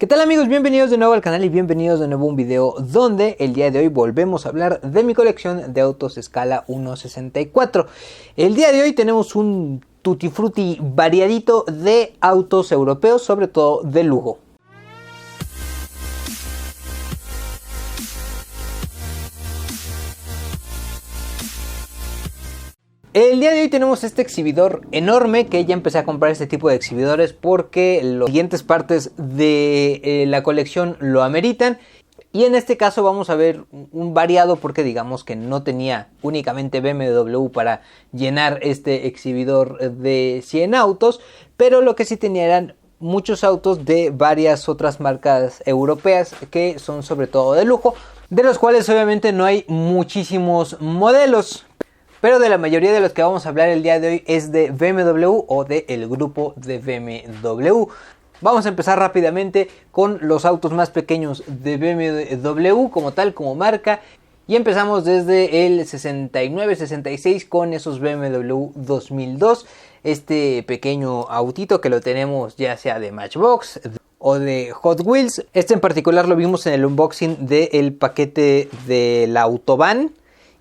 ¿Qué tal amigos? Bienvenidos de nuevo al canal y bienvenidos de nuevo a un video donde el día de hoy volvemos a hablar de mi colección de autos escala 1.64. El día de hoy tenemos un tutti frutti variadito de autos europeos, sobre todo de lujo. El día de hoy tenemos este exhibidor enorme que ya empecé a comprar este tipo de exhibidores porque las siguientes partes de la colección lo ameritan. Y en este caso vamos a ver un variado porque digamos que no tenía únicamente BMW para llenar este exhibidor de 100 autos, pero lo que sí tenía eran muchos autos de varias otras marcas europeas que son sobre todo de lujo, de los cuales obviamente no hay muchísimos modelos. Pero de la mayoría de los que vamos a hablar el día de hoy es de BMW o del grupo de BMW. Vamos a empezar rápidamente con los autos más pequeños de BMW como tal, como marca. Y empezamos desde el 69-66 con esos BMW 2002. Este pequeño autito que lo tenemos ya sea de Matchbox o de Hot Wheels. Este en particular lo vimos en el unboxing del paquete de la Autobahn.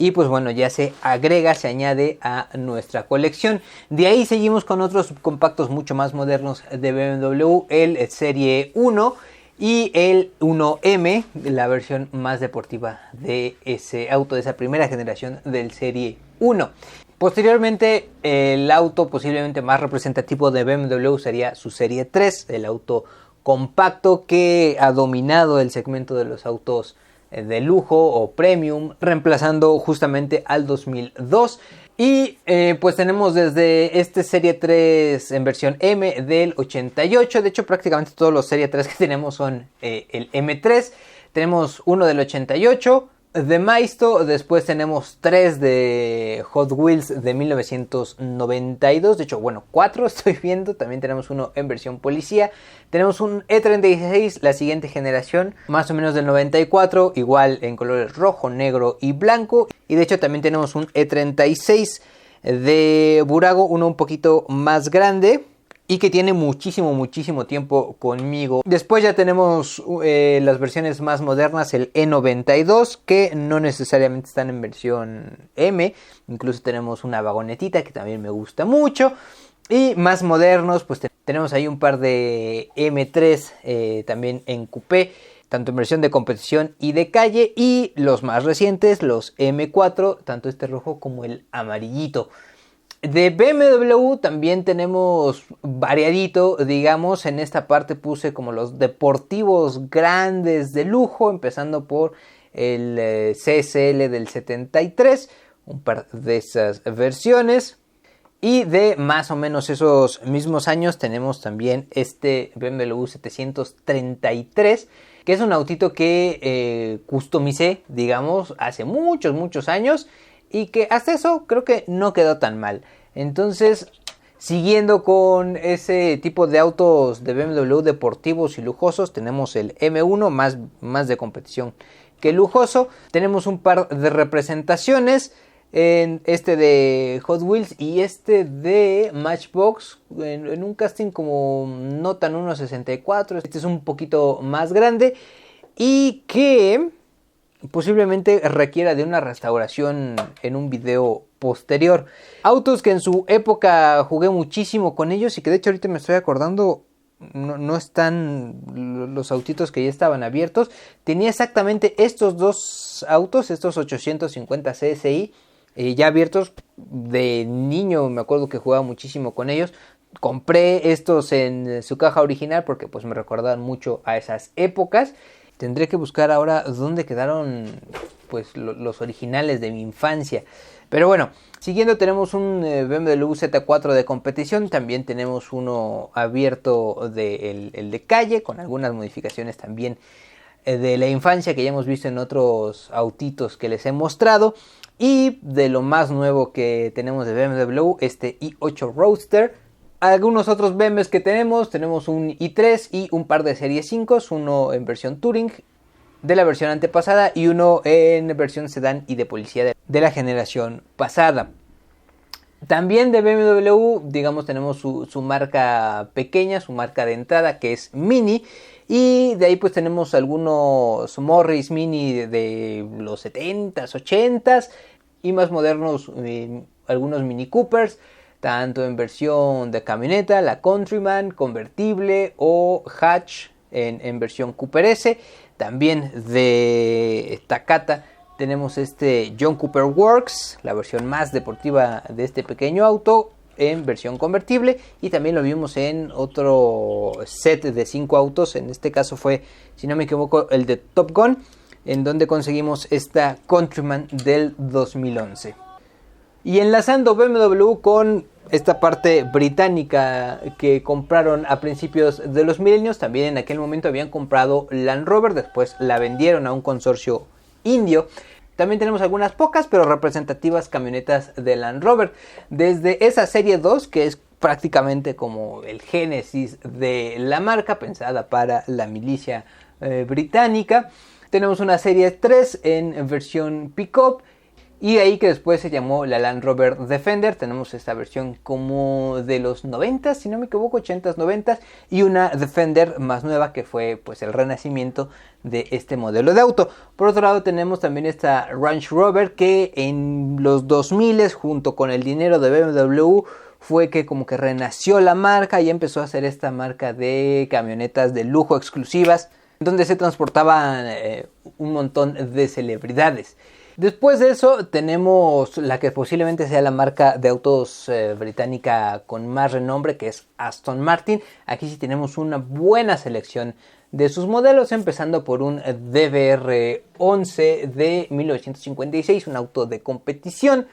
Y pues bueno, ya se agrega, se añade a nuestra colección. De ahí seguimos con otros subcompactos mucho más modernos de BMW. El Serie 1 y el 1M, la versión más deportiva de ese auto, de esa primera generación del Serie 1. Posteriormente, el auto posiblemente más representativo de BMW sería su Serie 3, el auto compacto que ha dominado el segmento de los autos de lujo o premium, reemplazando justamente al 2002. Y pues tenemos desde este Serie 3 en versión M del 88. De hecho prácticamente todos los Serie 3 que tenemos son el M3. Tenemos uno del 88 de Maisto, después tenemos 3 de Hot Wheels de 1992, de hecho, bueno, 4 estoy viendo, también tenemos uno en versión policía, tenemos un E36, la siguiente generación, más o menos del 94, igual en colores rojo, negro y blanco, y de hecho también tenemos un E36 de Burago, uno un poquito más grande, y que tiene muchísimo tiempo conmigo. Después ya tenemos las versiones más modernas, el E92, que no necesariamente están en versión M. Incluso tenemos una vagonetita que también me gusta mucho. Y más modernos, pues tenemos ahí un par de M3 también en coupé, tanto en versión de competición y de calle. Y los más recientes, los M4, tanto este rojo como el amarillito. De BMW también tenemos variadito, digamos, en esta parte puse como los deportivos grandes de lujo, empezando por el CSL del 73, un par de esas versiones. Y de más o menos esos mismos años tenemos también este BMW 733, que es un autito que customicé, digamos, hace muchos años. Y que hasta eso creo que no quedó tan mal. Entonces, siguiendo con ese tipo de autos de BMW deportivos y lujosos, tenemos el M1 más de competición que lujoso. Tenemos un par de representaciones, en este de Hot Wheels y este de Matchbox, en un casting como no tan 1.64. Este es un poquito más grande y que posiblemente requiera de una restauración en un video posterior. Autos que en su época jugué muchísimo con ellos y que de hecho ahorita me estoy acordando, no están los autitos que ya estaban abiertos. Tenía exactamente estos dos autos, estos 850 CSI ya abiertos. De niño me acuerdo que jugaba muchísimo con ellos. Compré estos en su caja original porque pues me recordaban mucho a esas épocas. Tendré que buscar ahora dónde quedaron pues los originales de mi infancia. Pero bueno, siguiendo tenemos un BMW Z4 de competición. También tenemos uno abierto el de calle, con algunas modificaciones también de la infancia que ya hemos visto en otros autitos que les he mostrado. Y de lo más nuevo que tenemos de BMW, este i8 Roadster. Algunos otros BMWs que tenemos un i3 y un par de Serie 5, uno en versión Touring de la versión antepasada y uno en versión sedán y de policía de la generación pasada. También de BMW, digamos, tenemos su marca pequeña, su marca de entrada que es Mini, Y de ahí pues tenemos algunos Morris Mini de los 70s, 80s y más modernos, algunos Mini Coopers, tanto en versión de camioneta, la Countryman, convertible o hatch en versión Cooper S. También de Takata tenemos este John Cooper Works, la versión más deportiva de este pequeño auto, en versión convertible, y también lo vimos en otro set de 5 autos. En este caso fue, si no me equivoco, el de Top Gun, en donde conseguimos esta Countryman del 2011. Y enlazando BMW con esta parte británica que compraron a principios de los milenios, también en aquel momento habían comprado Land Rover, después la vendieron a un consorcio indio. También tenemos algunas pocas pero representativas camionetas de Land Rover. Desde esa serie 2, que es prácticamente como el génesis de la marca, pensada para la milicia británica. Tenemos una serie 3 en versión pick-up. Y de ahí que después se llamó la Land Rover Defender. Tenemos esta versión como de los 90, si no me equivoco, 80s, 90s. Y una Defender más nueva que fue pues el renacimiento de este modelo de auto. Por otro lado tenemos también esta Range Rover que en los 2000 junto con el dinero de BMW fue que como que renació la marca y empezó a hacer esta marca de camionetas de lujo exclusivas, donde se transportaban un montón de celebridades. Después de eso tenemos la que posiblemente sea la marca de autos británica con más renombre, que es Aston Martin. Aquí sí tenemos una buena selección de sus modelos, empezando por un DBR11 de 1956, un auto de competición.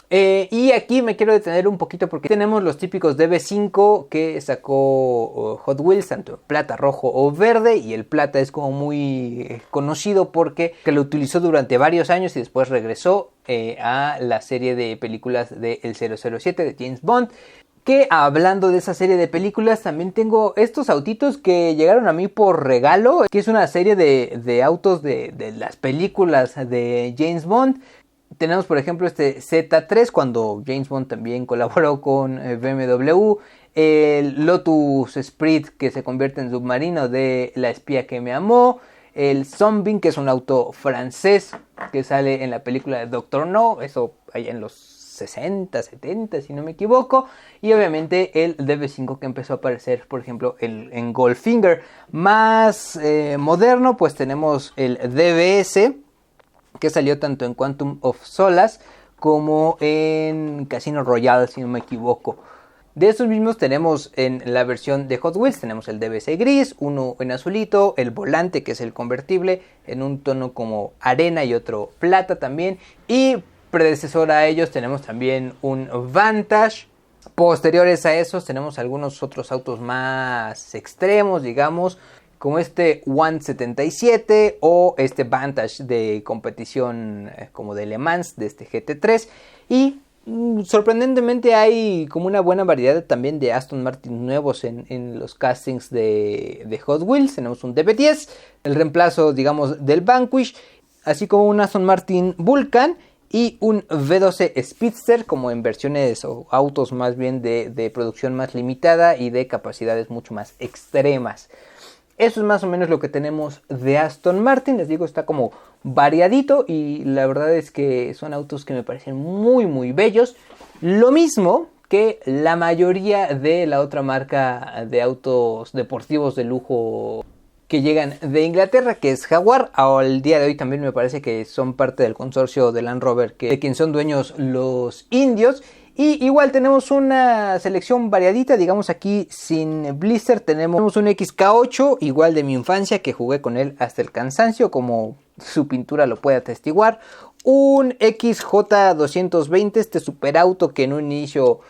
Y aquí me quiero detener un poquito porque tenemos los típicos DB5 que sacó Hot Wheels, tanto plata, rojo o verde, y el plata es como muy conocido porque lo utilizó durante varios años y después regresó a la serie de películas de El 007 de James Bond. Que hablando de esa serie de películas, también tengo estos autitos que llegaron a mí por regalo, que es una serie de autos de las películas de James Bond. Tenemos por ejemplo este Z3, cuando James Bond también colaboró con BMW. El Lotus Esprit, que se convierte en submarino, de La espía que me amó. El Sunbeam, que es un auto francés que sale en la película de Doctor No, eso allá en los 60, 70 si no me equivoco. Y obviamente el DB5 que empezó a aparecer por ejemplo en Goldfinger. Más moderno pues tenemos el DBS, que salió tanto en Quantum of Solace como en Casino Royale si no me equivoco. De estos mismos tenemos en la versión de Hot Wheels, tenemos el DBC gris, uno en azulito, el volante que es el convertible en un tono como arena y otro plata también. Y predecesor a ellos tenemos también un Vantage. Posteriores a esos tenemos algunos otros autos más extremos, digamos, como este 177 o este Vantage de competición como de Le Mans, de este GT3. Y sorprendentemente hay como una buena variedad también de Aston Martin nuevos en los castings de Hot Wheels. Tenemos un DB10, el reemplazo digamos del Vanquish, así como un Aston Martin Vulcan y un V12 Speedster como en versiones o autos más bien de producción más limitada y de capacidades mucho más extremas. Eso es más o menos lo que tenemos de Aston Martin. Les digo, está como variadito y la verdad es que son autos que me parecen muy muy bellos. Lo mismo que la mayoría de la otra marca de autos deportivos de lujo que llegan de Inglaterra, que es Jaguar. Al día de hoy también me parece que son parte del consorcio de Land Rover, de quien son dueños los indios. Y igual tenemos una selección variadita, digamos aquí sin blister tenemos un XK8, igual de mi infancia, que jugué con él hasta el cansancio, como su pintura lo puede atestiguar. Un XJ220, este superauto que en un inicio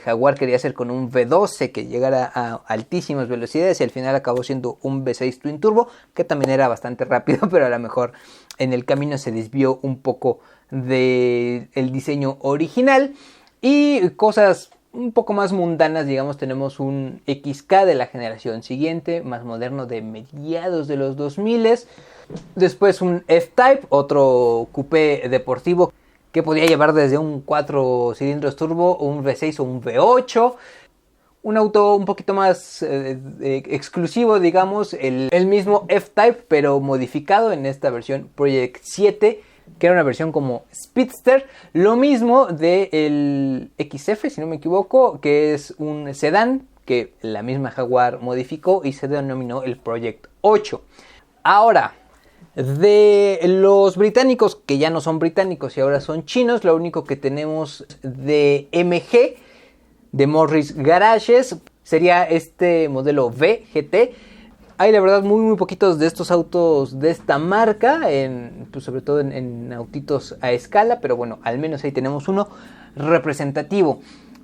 Jaguar quería hacer con un V12 que llegara a altísimas velocidades y al final acabó siendo un V6 Twin Turbo, que también era bastante rápido, pero a lo mejor en el camino se desvió un poco del diseño original. Y cosas un poco más mundanas, digamos, tenemos un XK de la generación siguiente, más moderno, de mediados de los 2000. Después un F-Type, otro coupé deportivo que podía llevar desde un 4 cilindros turbo, un V6 o un V8. un auto un poquito más exclusivo, digamos, el mismo F-Type, pero modificado en esta versión Project 7, que era una versión como Speedster. Lo mismo del XF, si no me equivoco, que es un sedán que la misma Jaguar modificó y se denominó el Project 8. Ahora, de los británicos, que ya no son británicos y ahora son chinos, lo único que tenemos de MG, de Morris Garages, sería este modelo V-GT. Hay la verdad muy poquitos de estos autos de esta marca, pues sobre todo en autitos a escala, pero bueno, al menos ahí tenemos uno representativo.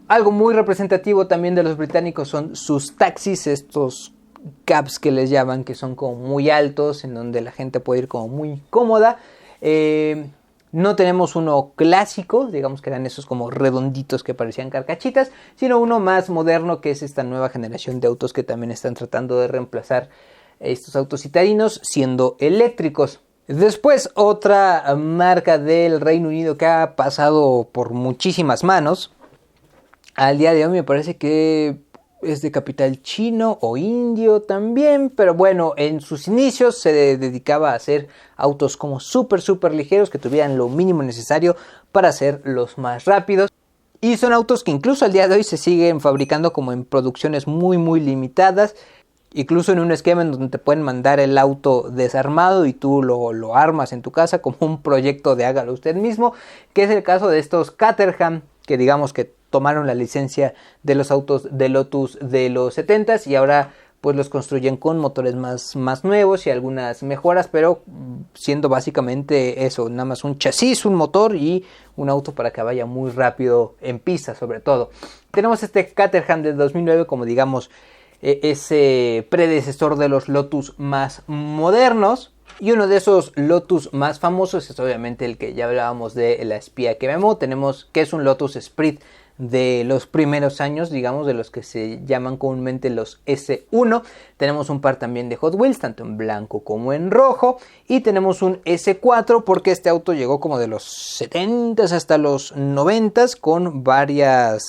Algo muy representativo también de los británicos son sus taxis, estos cabs que les llaman, que son como muy altos, en donde la gente puede ir como muy cómoda. No tenemos uno clásico, digamos que eran esos como redonditos que parecían carcachitas, sino uno más moderno, que es esta nueva generación de autos que también están tratando de reemplazar estos autos citadinos siendo eléctricos. Después, otra marca del Reino Unido que ha pasado por muchísimas manos, al día de hoy me parece que es de capital chino o indio también, pero bueno, en sus inicios se dedicaba a hacer autos como súper ligeros, que tuvieran lo mínimo necesario para ser los más rápidos. Y son autos que incluso al día de hoy se siguen fabricando como en producciones muy limitadas, incluso en un esquema en donde te pueden mandar el auto desarmado y tú lo armas en tu casa como un proyecto de hágalo usted mismo, que es el caso de estos Caterham, que digamos que tomaron la licencia de los autos de Lotus de los 70s y ahora pues los construyen con motores más nuevos y algunas mejoras, pero siendo básicamente eso, nada más un chasis, un motor y un auto para que vaya muy rápido en pista sobre todo. Tenemos este Caterham de 2009 como digamos ese predecesor de los Lotus más modernos. Y uno de esos Lotus más famosos es obviamente el que ya hablábamos de la espía que memó. Tenemos que es un Lotus Esprit de los primeros años, digamos, de los que se llaman comúnmente los S1. Tenemos un par también de Hot Wheels, tanto en blanco como en rojo. Y tenemos un S4 porque este auto llegó como de los 70s hasta los 90s con varias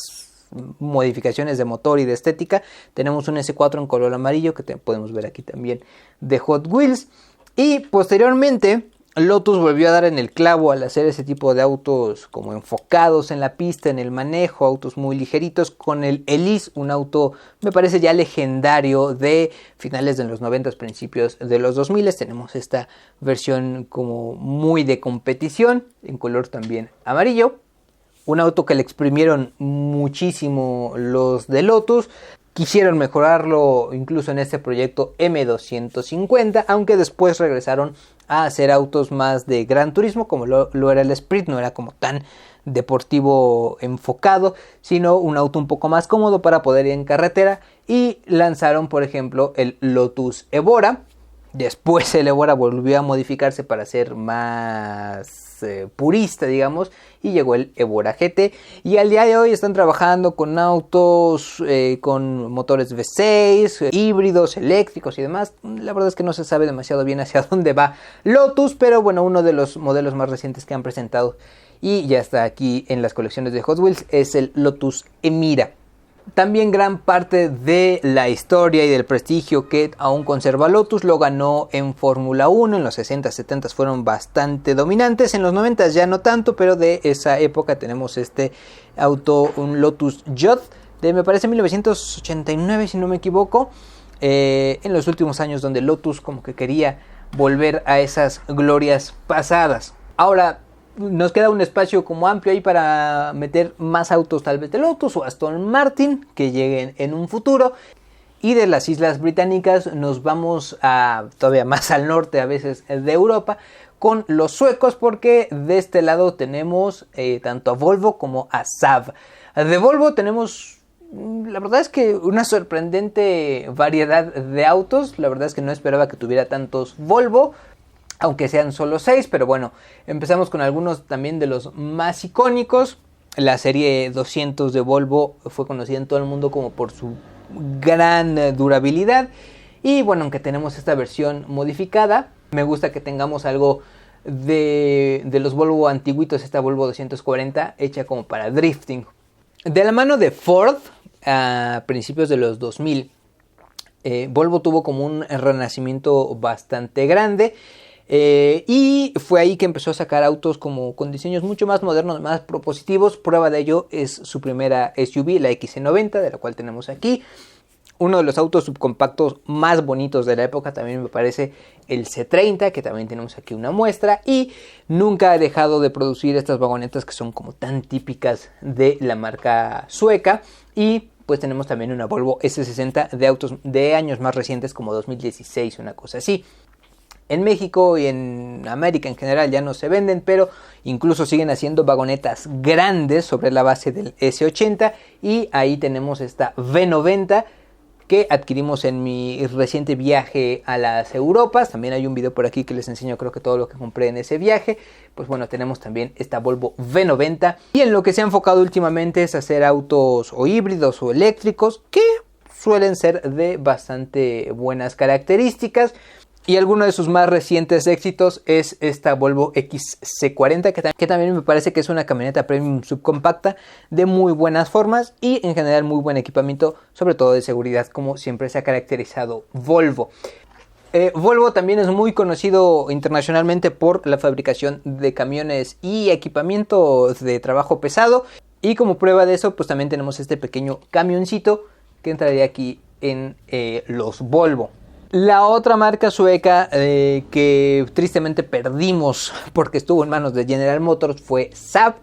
modificaciones de motor y de estética. Tenemos un S4 en color amarillo que podemos ver aquí también de Hot Wheels. Y posteriormente Lotus volvió a dar en el clavo al hacer ese tipo de autos como enfocados en la pista, en el manejo, autos muy ligeritos, con el Elise, un auto me parece ya legendario de finales de los 90, principios de los 2000. Tenemos esta versión como muy de competición, en color también amarillo. Un auto que le exprimieron muchísimo los de Lotus. Quisieron mejorarlo incluso en este proyecto M250, aunque después regresaron a hacer autos más de gran turismo, como lo era el Esprit. No era como tan deportivo enfocado, sino un auto un poco más cómodo para poder ir en carretera. Y lanzaron, por ejemplo, el Lotus Evora. Después el Evora volvió a modificarse para ser más purista, digamos, y llegó el Evora GT. Y al día de hoy están trabajando con autos con motores V6, híbridos, eléctricos y demás. La verdad es que no se sabe demasiado bien hacia dónde va Lotus, pero bueno, uno de los modelos más recientes que han presentado y ya está aquí en las colecciones de Hot Wheels es el Lotus Emira. También gran parte de la historia y del prestigio que aún conserva Lotus lo ganó en Fórmula 1. En los 60, 70 fueron bastante dominantes. En los 90 ya no tanto, pero de esa época tenemos este auto, un Lotus Jot de me parece 1989 si no me equivoco. En los últimos años donde Lotus como que quería volver a esas glorias pasadas. Ahora nos queda un espacio como amplio ahí para meter más autos tal vez de Lotus o Aston Martin que lleguen en un futuro. Y de las islas británicas nos vamos a todavía más al norte a veces de Europa con los suecos, porque de este lado tenemos tanto a Volvo como a Saab. De Volvo tenemos la verdad es que una sorprendente variedad de autos. La verdad es que no esperaba que tuviera tantos Volvo, aunque sean solo 6, pero bueno, empezamos con algunos también de los más icónicos. La serie 200 de Volvo fue conocida en todo el mundo como por su gran durabilidad. Y bueno, aunque tenemos esta versión modificada, me gusta que tengamos algo de los Volvo antiguitos, esta Volvo 240 hecha como para drifting. De la mano de Ford, a principios de los 2000, Volvo tuvo como un renacimiento bastante grande. Y fue ahí que empezó a sacar autos como con diseños mucho más modernos, más propositivos. Prueba de ello es su primera SUV, la XC90, de la cual tenemos aquí. Uno de los autos subcompactos más bonitos de la época también me parece el C30, que también tenemos aquí una muestra. Y nunca ha dejado de producir estas vagonetas que son como tan típicas de la marca sueca. Y pues tenemos también una Volvo S60 de autos de años más recientes, como 2016, una cosa así. En México y en América en general ya no se venden, pero incluso siguen haciendo vagonetas grandes sobre la base del S80. Y ahí tenemos esta V90 que adquirimos en mi reciente viaje a las Europas. También hay un video por aquí que les enseño creo que todo lo que compré en ese viaje. Pues bueno, tenemos también esta Volvo V90. Y en lo que se ha enfocado últimamente es hacer autos o híbridos o eléctricos, que suelen ser de bastante buenas características. Y alguno de sus más recientes éxitos es esta Volvo XC40, que también me parece que es una camioneta premium subcompacta de muy buenas formas y en general muy buen equipamiento, sobre todo de seguridad, como siempre se ha caracterizado Volvo. Volvo también es muy conocido internacionalmente por la fabricación de camiones y equipamiento de trabajo pesado. Y como prueba de eso, pues también tenemos este pequeño camioncito que entraría aquí en los Volvo. La otra marca sueca que tristemente perdimos porque estuvo en manos de General Motors fue Saab.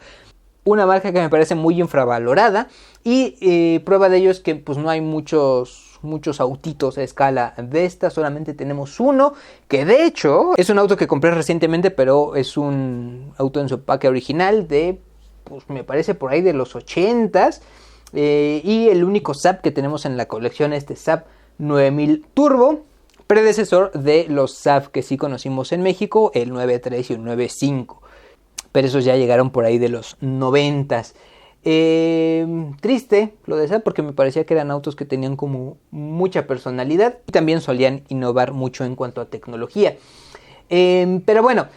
Una marca que me parece muy infravalorada. Y prueba de ello es que pues no hay muchos autitos a escala de esta. Solamente tenemos uno, que de hecho es un auto que compré recientemente, pero es un auto en su empaque original de, pues me parece por ahí de los 80s. Y el único Saab que tenemos en la colección es este Saab 9000 Turbo, predecesor de los Saab que sí conocimos en México, el 93 y el 95. Pero esos ya llegaron por ahí de los 90s. Triste lo de Saab porque me parecía que eran autos que tenían como mucha personalidad y también solían innovar mucho en cuanto a tecnología. Pero bueno,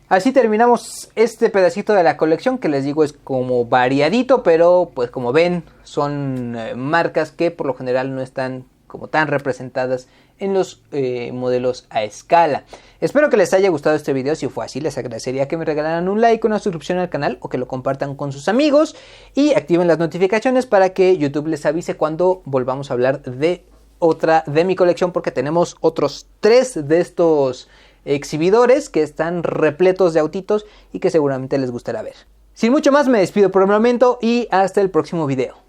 así terminamos este pedacito de la colección, que les digo es como variadito, pero pues como ven son marcas que por lo general no están como tan representadas en los modelos a escala. Espero que les haya gustado este video. Si fue así, les agradecería que me regalaran un like, una suscripción al canal o que lo compartan con sus amigos y activen las notificaciones para que YouTube les avise cuando volvamos a hablar de otra de mi colección, porque tenemos otros 3 de estos exhibidores que están repletos de autitos y que seguramente les gustará ver. Sin mucho más, me despido por el momento y hasta el próximo video.